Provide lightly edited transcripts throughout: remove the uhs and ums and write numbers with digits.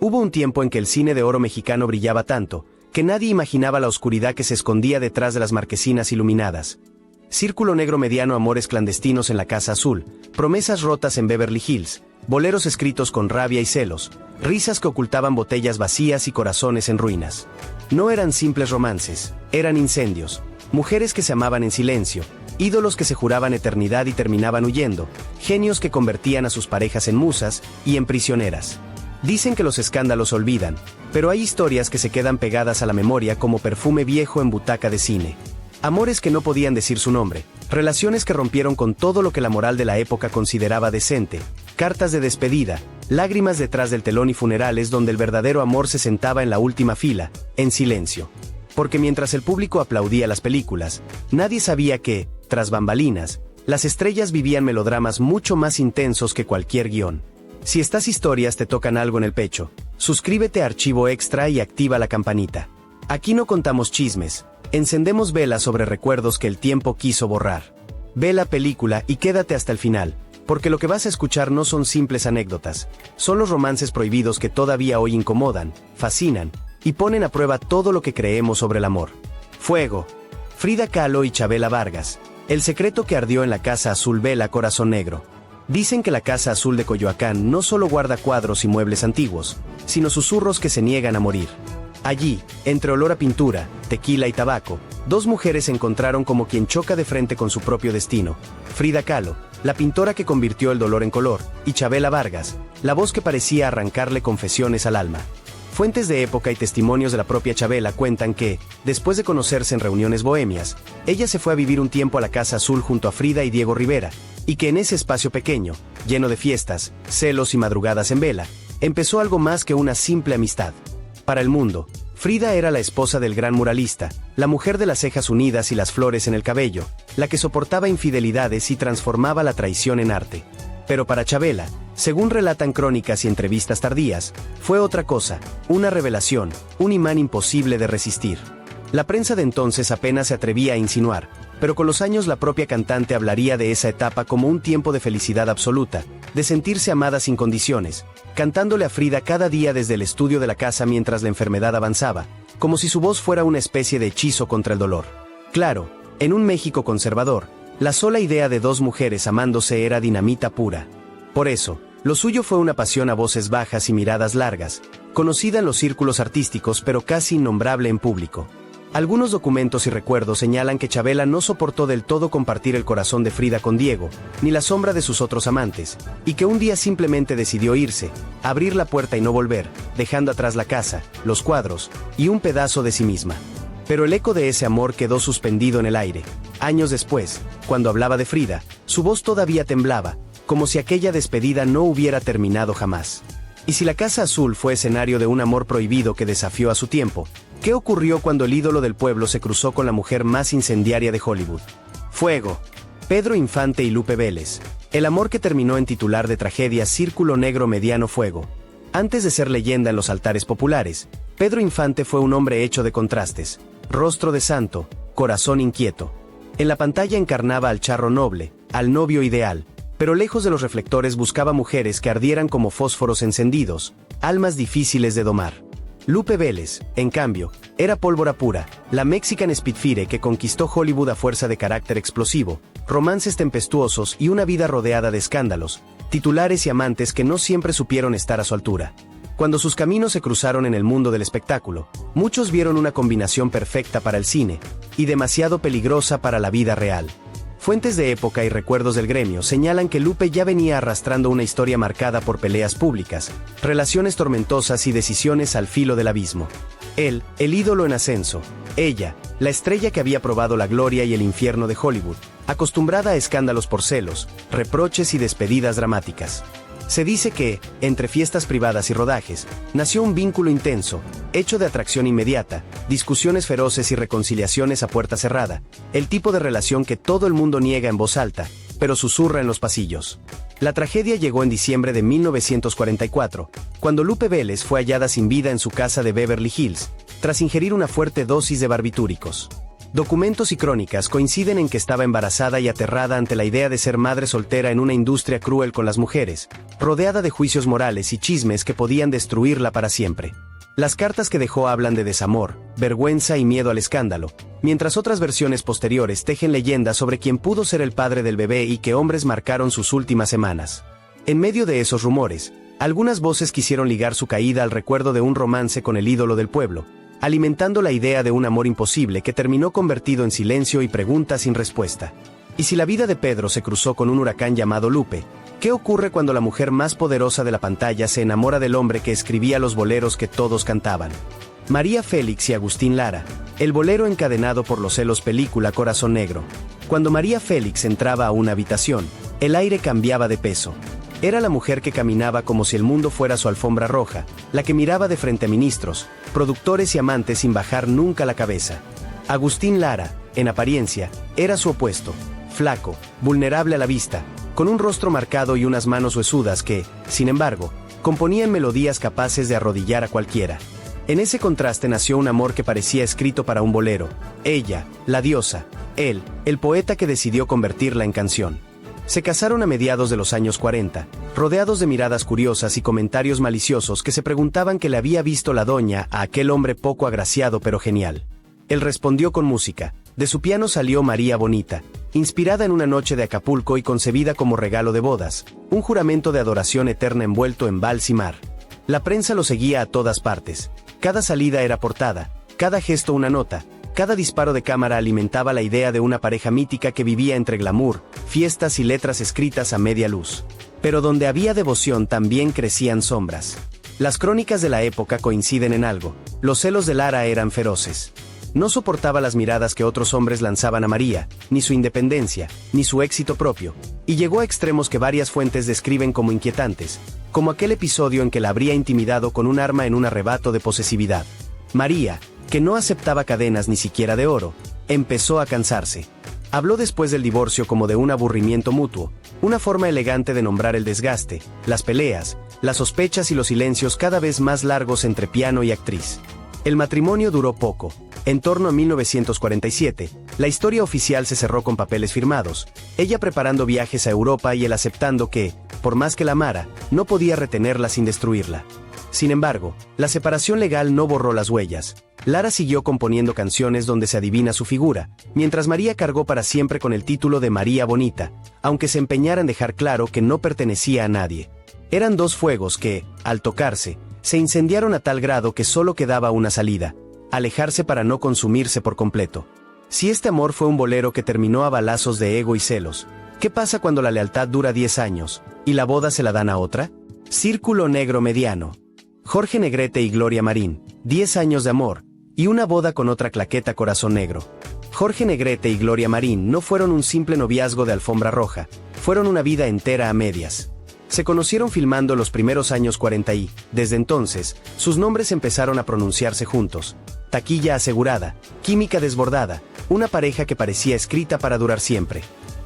Hubo un tiempo en que el cine de oro mexicano brillaba tanto, que nadie imaginaba la oscuridad que se escondía detrás de las marquesinas iluminadas. Círculo Negro Mediano, amores clandestinos en la Casa Azul, promesas rotas en Beverly Hills, boleros escritos con rabia y celos, risas que ocultaban botellas vacías y corazones en ruinas. No eran simples romances, eran incendios, mujeres que se amaban en silencio, ídolos que se juraban eternidad y terminaban huyendo, genios que convertían a sus parejas en musas y en prisioneras. Dicen que los escándalos olvidan, pero hay historias que se quedan pegadas a la memoria como perfume viejo en butaca de cine. Amores que no podían decir su nombre, relaciones que rompieron con todo lo que la moral de la época consideraba decente, cartas de despedida, lágrimas detrás del telón y funerales donde el verdadero amor se sentaba en la última fila, en silencio. Porque mientras el público aplaudía las películas, nadie sabía que, tras bambalinas, las estrellas vivían melodramas mucho más intensos que cualquier guión. Si estas historias te tocan algo en el pecho, suscríbete a Archivo Extra y activa la campanita. Aquí no contamos chismes, encendemos velas sobre recuerdos que el tiempo quiso borrar. Ve la película y quédate hasta el final, porque lo que vas a escuchar no son simples anécdotas, son los romances prohibidos que todavía hoy incomodan, fascinan, y ponen a prueba todo lo que creemos sobre el amor. Fuego. Frida Kahlo y Chabela Vargas. El secreto que ardió en la Casa Azul. Vela Corazón Negro. Dicen que la Casa Azul de Coyoacán no solo guarda cuadros y muebles antiguos, sino susurros que se niegan a morir. Allí, entre olor a pintura, tequila y tabaco, dos mujeres se encontraron como quien choca de frente con su propio destino. Frida Kahlo, la pintora que convirtió el dolor en color, y Chabela Vargas, la voz que parecía arrancarle confesiones al alma. Fuentes de época y testimonios de la propia Chabela cuentan que, después de conocerse en reuniones bohemias, ella se fue a vivir un tiempo a la Casa Azul junto a Frida y Diego Rivera, y que en ese espacio pequeño, lleno de fiestas, celos y madrugadas en vela, empezó algo más que una simple amistad. Para el mundo, Frida era la esposa del gran muralista, la mujer de las cejas unidas y las flores en el cabello, la que soportaba infidelidades y transformaba la traición en arte. Pero para Chabela, según relatan crónicas y entrevistas tardías, fue otra cosa, una revelación, un imán imposible de resistir. La prensa de entonces apenas se atrevía a insinuar, pero con los años la propia cantante hablaría de esa etapa como un tiempo de felicidad absoluta, de sentirse amada sin condiciones, cantándole a Frida cada día desde el estudio de la casa mientras la enfermedad avanzaba, como si su voz fuera una especie de hechizo contra el dolor. Claro, en un México conservador, la sola idea de dos mujeres amándose era dinamita pura. Por eso, lo suyo fue una pasión a voces bajas y miradas largas, conocida en los círculos artísticos pero casi innombrable en público. Algunos documentos y recuerdos señalan que Chabela no soportó del todo compartir el corazón de Frida con Diego, ni la sombra de sus otros amantes, y que un día simplemente decidió irse, abrir la puerta y no volver, dejando atrás la casa, los cuadros, y un pedazo de sí misma. Pero el eco de ese amor quedó suspendido en el aire. Años después, cuando hablaba de Frida, su voz todavía temblaba, como si aquella despedida no hubiera terminado jamás. Y si la Casa Azul fue escenario de un amor prohibido que desafió a su tiempo, ¿qué ocurrió cuando el ídolo del pueblo se cruzó con la mujer más incendiaria de Hollywood? Fuego. Pedro Infante y Lupe Vélez. El amor que terminó en titular de tragedia Círculo Negro Mediano. Fuego. Antes de ser leyenda en los altares populares, Pedro Infante fue un hombre hecho de contrastes, rostro de santo, corazón inquieto. En la pantalla encarnaba al charro noble, al novio ideal, pero lejos de los reflectores buscaba mujeres que ardieran como fósforos encendidos, almas difíciles de domar. Lupe Vélez, en cambio, era pólvora pura, la Mexican Spitfire que conquistó Hollywood a fuerza de carácter explosivo, romances tempestuosos y una vida rodeada de escándalos, titulares y amantes que no siempre supieron estar a su altura. Cuando sus caminos se cruzaron en el mundo del espectáculo, muchos vieron una combinación perfecta para el cine, y demasiado peligrosa para la vida real. Fuentes de época y recuerdos del gremio señalan que Lupe ya venía arrastrando una historia marcada por peleas públicas, relaciones tormentosas y decisiones al filo del abismo. Él, el ídolo en ascenso; ella, la estrella que había probado la gloria y el infierno de Hollywood, acostumbrada a escándalos por celos, reproches y despedidas dramáticas. Se dice que, entre fiestas privadas y rodajes, nació un vínculo intenso, hecho de atracción inmediata, discusiones feroces y reconciliaciones a puerta cerrada, el tipo de relación que todo el mundo niega en voz alta, pero susurra en los pasillos. La tragedia llegó en diciembre de 1944, cuando Lupe Vélez fue hallada sin vida en su casa de Beverly Hills, tras ingerir una fuerte dosis de barbitúricos. Documentos y crónicas coinciden en que estaba embarazada y aterrada ante la idea de ser madre soltera en una industria cruel con las mujeres, rodeada de juicios morales y chismes que podían destruirla para siempre. Las cartas que dejó hablan de desamor, vergüenza y miedo al escándalo, mientras otras versiones posteriores tejen leyendas sobre quién pudo ser el padre del bebé y qué hombres marcaron sus últimas semanas. En medio de esos rumores, algunas voces quisieron ligar su caída al recuerdo de un romance con el ídolo del pueblo, alimentando la idea de un amor imposible que terminó convertido en silencio y preguntas sin respuesta. Y si la vida de Pedro se cruzó con un huracán llamado Lupe, ¿qué ocurre cuando la mujer más poderosa de la pantalla se enamora del hombre que escribía los boleros que todos cantaban? María Félix y Agustín Lara, el bolero encadenado por los celos, película Corazón Negro. Cuando María Félix entraba a una habitación, el aire cambiaba de peso. Era la mujer que caminaba como si el mundo fuera su alfombra roja, la que miraba de frente a ministros, productores y amantes sin bajar nunca la cabeza. Agustín Lara, en apariencia, era su opuesto, flaco, vulnerable a la vista, con un rostro marcado y unas manos huesudas que, sin embargo, componían melodías capaces de arrodillar a cualquiera. En ese contraste nació un amor que parecía escrito para un bolero, ella, la diosa, él, el poeta que decidió convertirla en canción. Se casaron a mediados de los años 40, rodeados de miradas curiosas y comentarios maliciosos que se preguntaban qué le había visto la doña a aquel hombre poco agraciado pero genial. Él respondió con música. De su piano salió María Bonita, inspirada en una noche de Acapulco y concebida como regalo de bodas, un juramento de adoración eterna envuelto en vals y mar. La prensa lo seguía a todas partes. Cada salida era portada, cada gesto una nota. Cada disparo de cámara alimentaba la idea de una pareja mítica que vivía entre glamour, fiestas y letras escritas a media luz. Pero donde había devoción también crecían sombras. Las crónicas de la época coinciden en algo: los celos de Lara eran feroces. No soportaba las miradas que otros hombres lanzaban a María, ni su independencia, ni su éxito propio, y llegó a extremos que varias fuentes describen como inquietantes, como aquel episodio en que la habría intimidado con un arma en un arrebato de posesividad. María, que no aceptaba cadenas ni siquiera de oro, empezó a cansarse. Habló después del divorcio como de un aburrimiento mutuo, una forma elegante de nombrar el desgaste, las peleas, las sospechas y los silencios cada vez más largos entre piano y actriz. El matrimonio duró poco. En torno a 1947, la historia oficial se cerró con papeles firmados, ella preparando viajes a Europa y él aceptando que, por más que la amara, no podía retenerla sin destruirla. Sin embargo, la separación legal no borró las huellas. Lara siguió componiendo canciones donde se adivina su figura, mientras María cargó para siempre con el título de María Bonita, aunque se empeñara en dejar claro que no pertenecía a nadie. Eran dos fuegos que, al tocarse, se incendiaron a tal grado que solo quedaba una salida: alejarse para no consumirse por completo. Si este amor fue un bolero que terminó a balazos de ego y celos, ¿qué pasa cuando la lealtad dura 10 años, y la boda se la dan a otra? Círculo Negro Mediano. Jorge Negrete y Gloria Marín, 10 años de amor, y una boda con otra claqueta Corazón Negro. Jorge Negrete y Gloria Marín no fueron un simple noviazgo de alfombra roja, fueron una vida entera a medias. Se conocieron filmando los primeros años 40 y, desde entonces, sus nombres empezaron a pronunciarse juntos. Taquilla asegurada, química desbordada, una pareja que parecía escrita para durar siempre.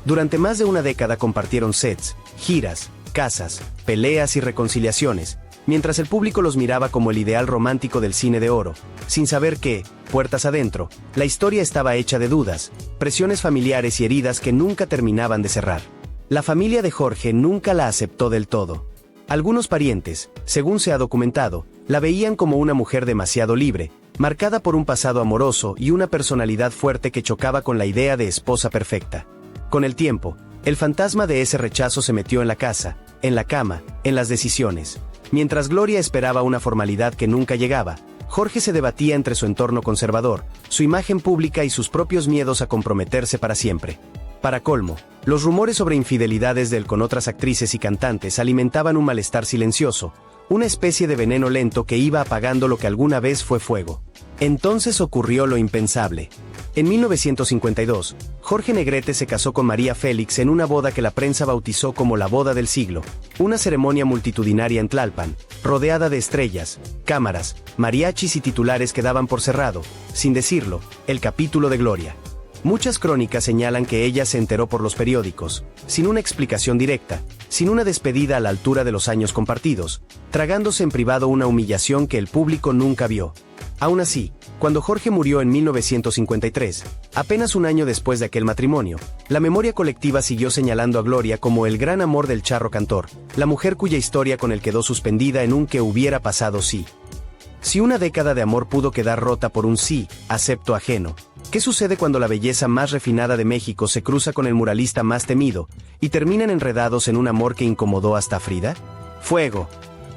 Durante más de una década compartieron sets, giras, casas, peleas y reconciliaciones, mientras el público los miraba como el ideal romántico del cine de oro, sin saber que, puertas adentro, la historia estaba hecha de dudas, presiones familiares y heridas que nunca terminaban de cerrar. La familia de Jorge nunca la aceptó del todo. Algunos parientes, según se ha documentado, la veían como una mujer demasiado libre, marcada por un pasado amoroso y una personalidad fuerte que chocaba con la idea de esposa perfecta. Con el tiempo, el fantasma de ese rechazo se metió en la casa, en la cama, en las decisiones. Mientras Gloria esperaba una formalidad que nunca llegaba, Jorge se debatía entre su entorno conservador, su imagen pública y sus propios miedos a comprometerse para siempre. Para colmo, los rumores sobre infidelidades de él con otras actrices y cantantes alimentaban un malestar silencioso, una especie de veneno lento que iba apagando lo que alguna vez fue fuego. Entonces ocurrió lo impensable. En 1952, Jorge Negrete se casó con María Félix en una boda que la prensa bautizó como la boda del siglo, una ceremonia multitudinaria en Tlalpan, rodeada de estrellas, cámaras, mariachis y titulares que daban por cerrado, sin decirlo, el capítulo de Gloria. Muchas crónicas señalan que ella se enteró por los periódicos, sin una explicación directa, sin una despedida a la altura de los años compartidos, tragándose en privado una humillación que el público nunca vio. Aún así, cuando Jorge murió en 1953, apenas un año después de aquel matrimonio, la memoria colectiva siguió señalando a Gloria como el gran amor del charro cantor, la mujer cuya historia con él quedó suspendida en un ¿qué hubiera pasado si? Si una década de amor pudo quedar rota por un sí, acepto ajeno, ¿qué sucede cuando la belleza más refinada de México se cruza con el muralista más temido, y terminan enredados en un amor que incomodó hasta a Frida? Fuego.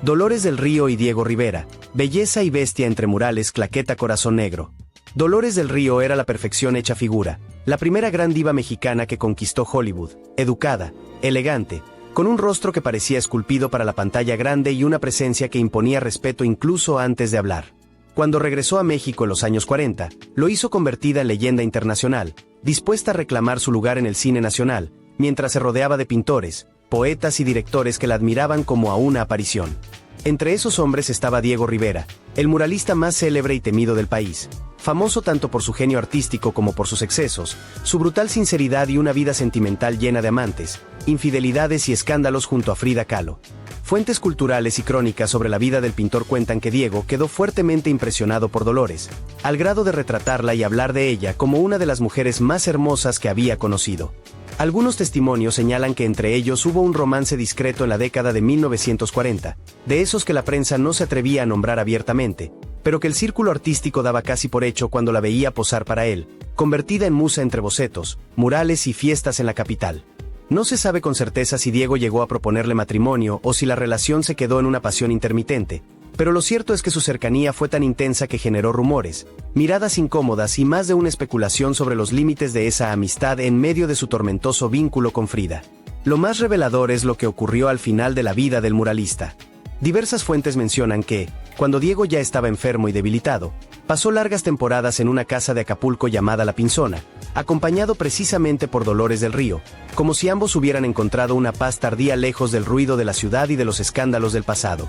Dolores del Río y Diego Rivera, belleza y bestia entre murales, claqueta Corazón Negro. Dolores del Río era la perfección hecha figura, la primera gran diva mexicana que conquistó Hollywood, educada, elegante, con un rostro que parecía esculpido para la pantalla grande y una presencia que imponía respeto incluso antes de hablar. Cuando regresó a México en los años 40, lo hizo convertida en leyenda internacional, dispuesta a reclamar su lugar en el cine nacional, mientras se rodeaba de pintores, poetas y directores que la admiraban como a una aparición. Entre esos hombres estaba Diego Rivera, el muralista más célebre y temido del país, famoso tanto por su genio artístico como por sus excesos, su brutal sinceridad y una vida sentimental llena de amantes, infidelidades y escándalos junto a Frida Kahlo. Fuentes culturales y crónicas sobre la vida del pintor cuentan que Diego quedó fuertemente impresionado por Dolores, al grado de retratarla y hablar de ella como una de las mujeres más hermosas que había conocido. Algunos testimonios señalan que entre ellos hubo un romance discreto en la década de 1940, de esos que la prensa no se atrevía a nombrar abiertamente, pero que el círculo artístico daba casi por hecho cuando la veía posar para él, convertida en musa entre bocetos, murales y fiestas en la capital. No se sabe con certeza si Diego llegó a proponerle matrimonio o si la relación se quedó en una pasión intermitente, pero lo cierto es que su cercanía fue tan intensa que generó rumores, miradas incómodas y más de una especulación sobre los límites de esa amistad en medio de su tormentoso vínculo con Frida. Lo más revelador es lo que ocurrió al final de la vida del muralista. Diversas fuentes mencionan que, cuando Diego ya estaba enfermo y debilitado, pasó largas temporadas en una casa de Acapulco llamada La Pinzona, acompañado precisamente por Dolores del Río, como si ambos hubieran encontrado una paz tardía lejos del ruido de la ciudad y de los escándalos del pasado.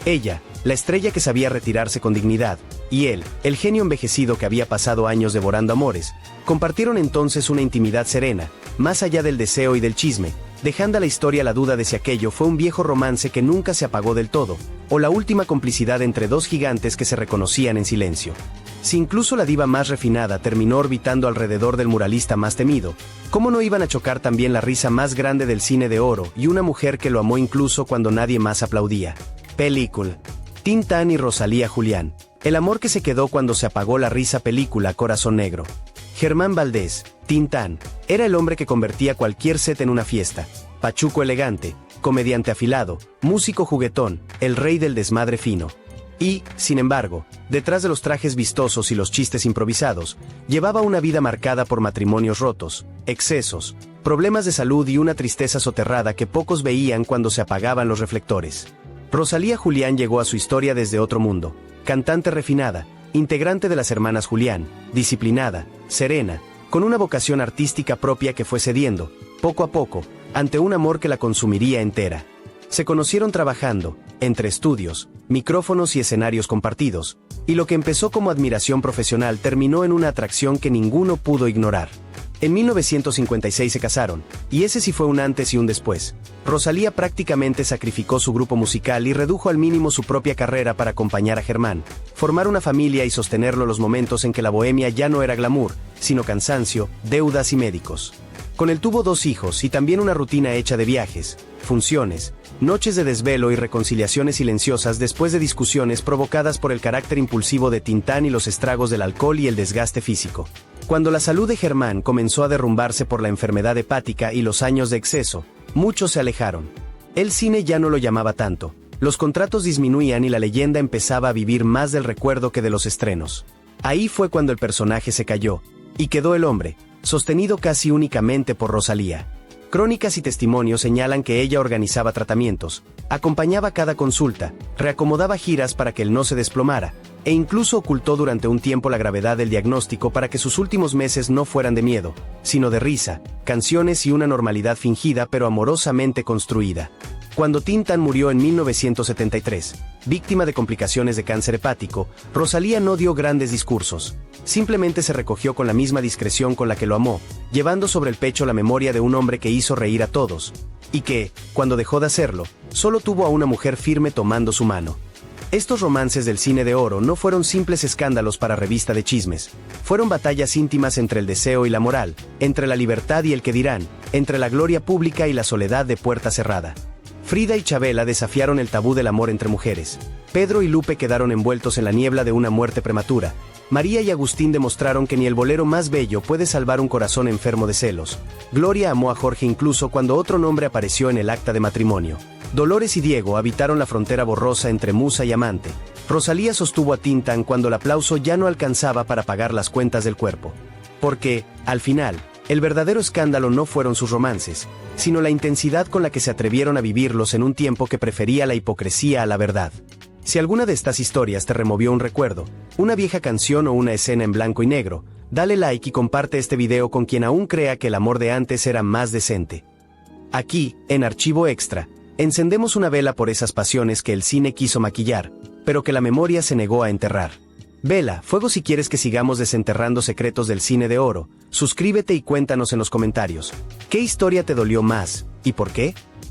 Ella, la estrella que sabía retirarse con dignidad, y él, el genio envejecido que había pasado años devorando amores, compartieron entonces una intimidad serena, más allá del deseo y del chisme, dejando a la historia la duda de si aquello fue un viejo romance que nunca se apagó del todo, o la última complicidad entre dos gigantes que se reconocían en silencio. Si incluso la diva más refinada terminó orbitando alrededor del muralista más temido, ¿cómo no iban a chocar también la risa más grande del cine de oro y una mujer que lo amó incluso cuando nadie más aplaudía? Película. Tintán y Rosalía Julián. El amor que se quedó cuando se apagó la risa. Película Corazón Negro. Germán Valdés, Tintán, era el hombre que convertía cualquier set en una fiesta. Pachuco elegante, comediante afilado, músico juguetón, el rey del desmadre fino. Y, sin embargo, detrás de los trajes vistosos y los chistes improvisados, llevaba una vida marcada por matrimonios rotos, excesos, problemas de salud y una tristeza soterrada que pocos veían cuando se apagaban los reflectores. Rosalía Julián llegó a su historia desde otro mundo, cantante refinada, integrante de las hermanas Julián, disciplinada, serena, con una vocación artística propia que fue cediendo, poco a poco, ante un amor que la consumiría entera. Se conocieron trabajando, entre estudios, micrófonos y escenarios compartidos, y lo que empezó como admiración profesional terminó en una atracción que ninguno pudo ignorar. En 1956 se casaron, y ese sí fue un antes y un después. Rosalía prácticamente sacrificó su grupo musical y redujo al mínimo su propia carrera para acompañar a Germán, formar una familia y sostenerlo los momentos en que la bohemia ya no era glamour, sino cansancio, deudas y médicos. Con él tuvo 2 hijos y también una rutina hecha de viajes, funciones, noches de desvelo y reconciliaciones silenciosas después de discusiones provocadas por el carácter impulsivo de Tintán y los estragos del alcohol y el desgaste físico. Cuando la salud de Germán comenzó a derrumbarse por la enfermedad hepática y los años de exceso, muchos se alejaron. El cine ya no lo llamaba tanto, los contratos disminuían y la leyenda empezaba a vivir más del recuerdo que de los estrenos. Ahí fue cuando el personaje se cayó, y quedó el hombre, sostenido casi únicamente por Rosalía. Crónicas y testimonios señalan que ella organizaba tratamientos, acompañaba cada consulta, reacomodaba giras para que él no se desplomara, e incluso ocultó durante un tiempo la gravedad del diagnóstico para que sus últimos meses no fueran de miedo, sino de risa, canciones y una normalidad fingida pero amorosamente construida. Cuando Tintán murió en 1973, víctima de complicaciones de cáncer hepático, Rosalía no dio grandes discursos. Simplemente se recogió con la misma discreción con la que lo amó, llevando sobre el pecho la memoria de un hombre que hizo reír a todos, y que, cuando dejó de hacerlo, solo tuvo a una mujer firme tomando su mano. Estos romances del cine de oro no fueron simples escándalos para revista de chismes, fueron batallas íntimas entre el deseo y la moral, entre la libertad y el que dirán, entre la gloria pública y la soledad de puerta cerrada. Frida y Chabela desafiaron el tabú del amor entre mujeres. Pedro y Lupe quedaron envueltos en la niebla de una muerte prematura. María y Agustín demostraron que ni el bolero más bello puede salvar un corazón enfermo de celos. Gloria amó a Jorge incluso cuando otro nombre apareció en el acta de matrimonio. Dolores y Diego habitaron la frontera borrosa entre musa y amante. Rosalía sostuvo a Tintán cuando el aplauso ya no alcanzaba para pagar las cuentas del cuerpo. Porque, al final, el verdadero escándalo no fueron sus romances, sino la intensidad con la que se atrevieron a vivirlos en un tiempo que prefería la hipocresía a la verdad. Si alguna de estas historias te removió un recuerdo, una vieja canción o una escena en blanco y negro, dale like y comparte este video con quien aún crea que el amor de antes era más decente. Aquí, en Archivo Extra, encendemos una vela por esas pasiones que el cine quiso maquillar, pero que la memoria se negó a enterrar. Vela, fuego si quieres que sigamos desenterrando secretos del cine de oro. Suscríbete y cuéntanos en los comentarios. ¿Qué historia te dolió más, y por qué?